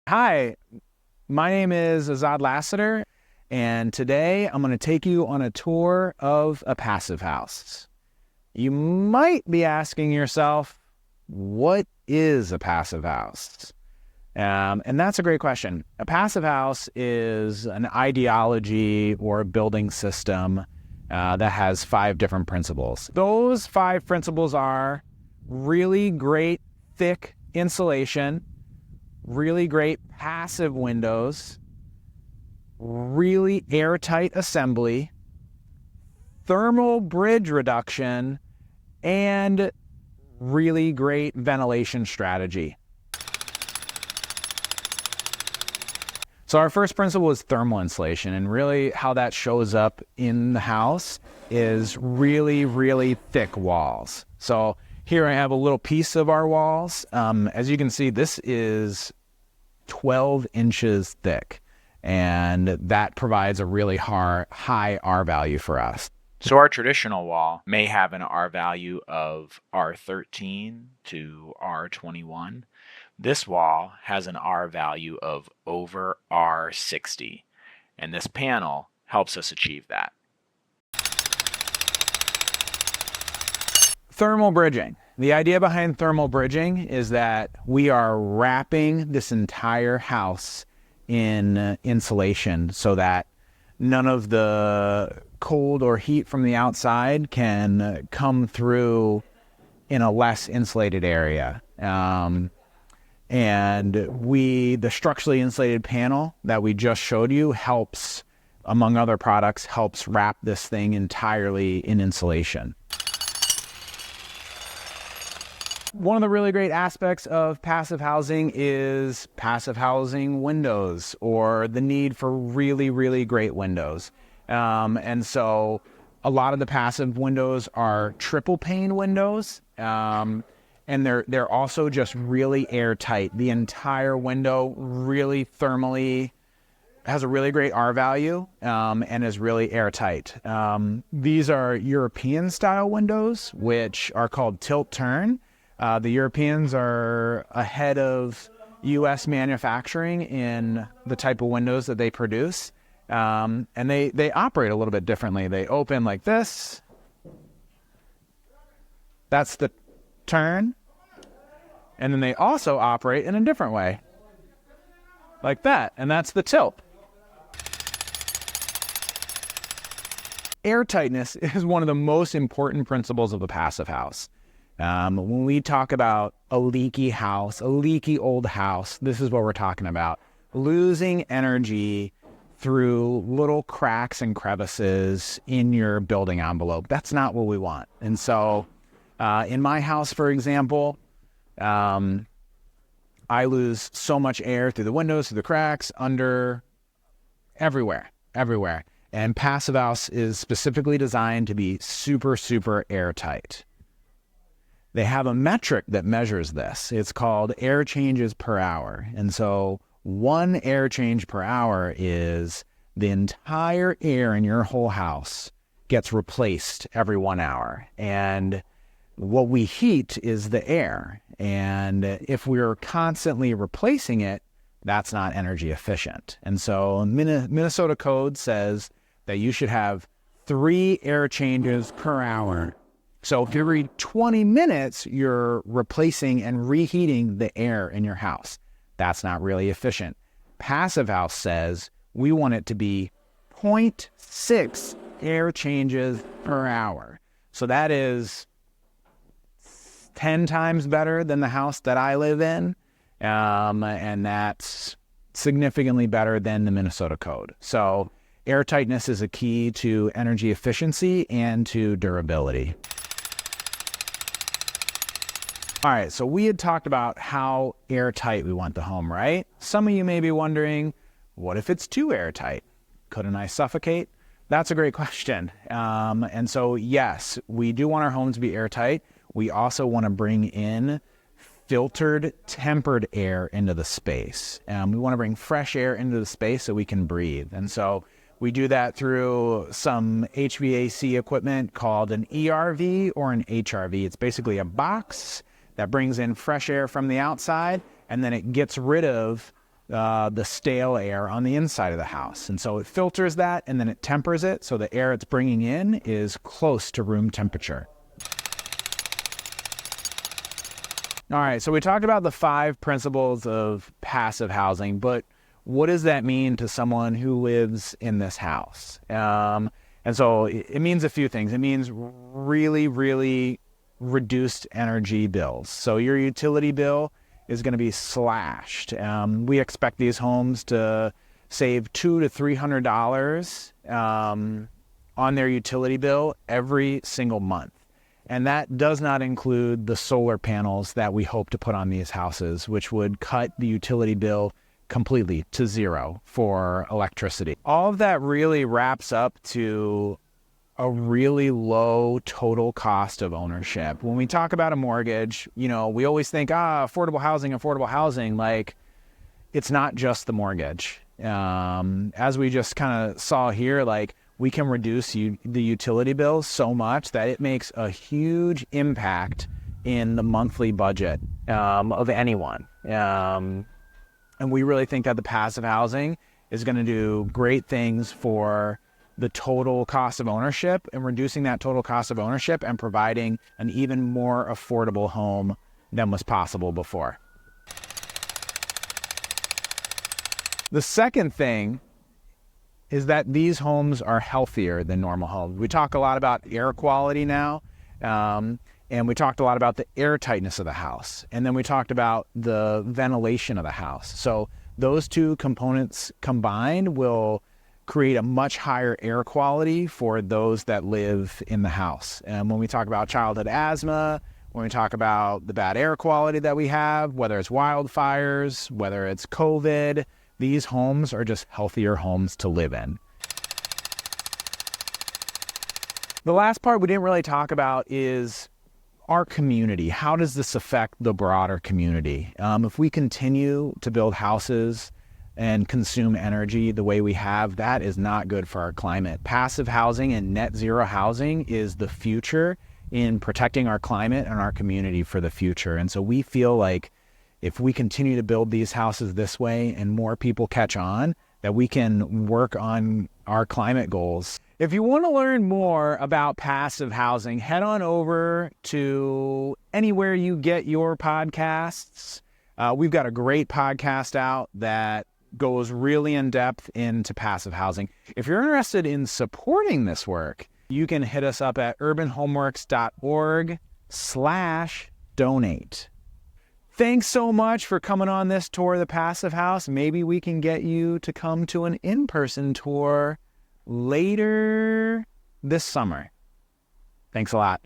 Hi, my name is Azad Lassiter, and today I'm going to take you on a tour of a passive house. You might be asking yourself, what is a passive house? And that's a great question. A passive house is an ideology or a building system that has 5 different principles. Those 5 principles are really great, thick insulation, really great passive windows, really airtight assembly, thermal bridge reduction, and really great ventilation strategy. So our first principle is thermal insulation, and really how that shows up in the house is really, really thick walls. So here I have a little piece of our walls. As you can see, this is 12 inches thick, and that provides a really high R value for us. So our traditional wall may have an R value of R13 to R21. This wall has an R value of over R60, and this panel helps us achieve that. Thermal bridging. The idea behind thermal bridging is that we are wrapping this entire house in insulation so that none of the cold or heat from the outside can come through in a less insulated area. And the structurally insulated panel that we just showed you helps, among other products, helps wrap this thing entirely in insulation. One of the really great aspects of passive housing is passive housing windows, or the need for really, really great windows. And so a lot of the passive windows are triple pane windows, and they're also just really airtight. The entire window really thermally has a really great R value, and is really airtight. These are European style windows, which are called tilt turn. The Europeans are ahead of U.S. manufacturing in the type of windows that they produce. And they operate a little bit differently. They open like this. That's the turn. And then they also operate in a different way, like that. And that's the tilt. Airtightness is one of the most important principles of a passive house. When we talk about a leaky house, a leaky old house, this is what we're talking about. Losing energy through little cracks and crevices in your building envelope. That's not what we want. And so in my house, for example, I lose so much air through the windows, through the cracks, under, everywhere. And Passive House is specifically designed to be super, super airtight. They have a metric that measures this. It's called air changes per hour. And so 1 air change per hour is the entire air in your whole house gets replaced every 1 hour. And what we heat is the air. And if we're constantly replacing it, that's not energy efficient. And so Minnesota code says that you should have 3 air changes per hour. So if every 20 minutes, you're replacing and reheating the air in your house, that's not really efficient. Passive House says we want it to be 0.6 air changes per hour. So that is 10 times better than the house that I live in. And that's significantly better than the Minnesota code. So airtightness is a key to energy efficiency and to durability. All right, so we had talked about how airtight we want the home, right? Some of you may be wondering, what if it's too airtight? Couldn't I suffocate? That's a great question. And so, yes, we do want our home to be airtight. We also want to bring in filtered, tempered air into the space. We want to bring fresh air into the space so we can breathe. And so we do that through some HVAC equipment called an ERV or an HRV. It's basically a box that brings in fresh air from the outside, and then it gets rid of the stale air on the inside of the house. And so it filters that and then it tempers it so the air it's bringing in is close to room temperature. All right, so we talked about the 5 principles of passive housing, but what does that mean to someone who lives in this house? And so it means a few things. It means really, really reduced energy bills. So your utility bill is going to be slashed. We expect these homes to save $200 to $300 on their utility bill every single month. And that does not include the solar panels that we hope to put on these houses, which would cut the utility bill completely to zero for electricity. All of that really wraps up to a really low total cost of ownership. When we talk about a mortgage, we always think, affordable housing, like it's not just the mortgage. As we just kind of saw here, like we can reduce the utility bills so much that it makes a huge impact in the monthly budget of anyone. And we really think that the passive housing is going to do great things for the total cost of ownership and reducing that total cost of ownership and providing an even more affordable home than was possible before. The second thing is that these homes are healthier than normal homes. We talk a lot about air quality now, and we talked a lot about the air tightness of the house, and then we talked about the ventilation of the house. So those two components combined will create a much higher air quality for those that live in the house. And when we talk about childhood asthma, when we talk about the bad air quality that we have, whether it's wildfires, whether it's COVID, these homes are just healthier homes to live in. The last part we didn't really talk about is our community. How does this affect the broader community? If we continue to build houses and consume energy the way we have, that is not good for our climate. Passive housing and net zero housing is the future in protecting our climate and our community for the future. And so we feel like if we continue to build these houses this way and more people catch on, that we can work on our climate goals. If you want to learn more about passive housing, head on over to anywhere you get your podcasts. We've got a great podcast out that goes really in depth into passive housing. If you're interested in supporting this work, you can hit us up at urbanhomeworks.org/donate. Thanks so much for coming on this tour of the Passive House. Maybe we can get you to come to an in-person tour later this summer. Thanks a lot.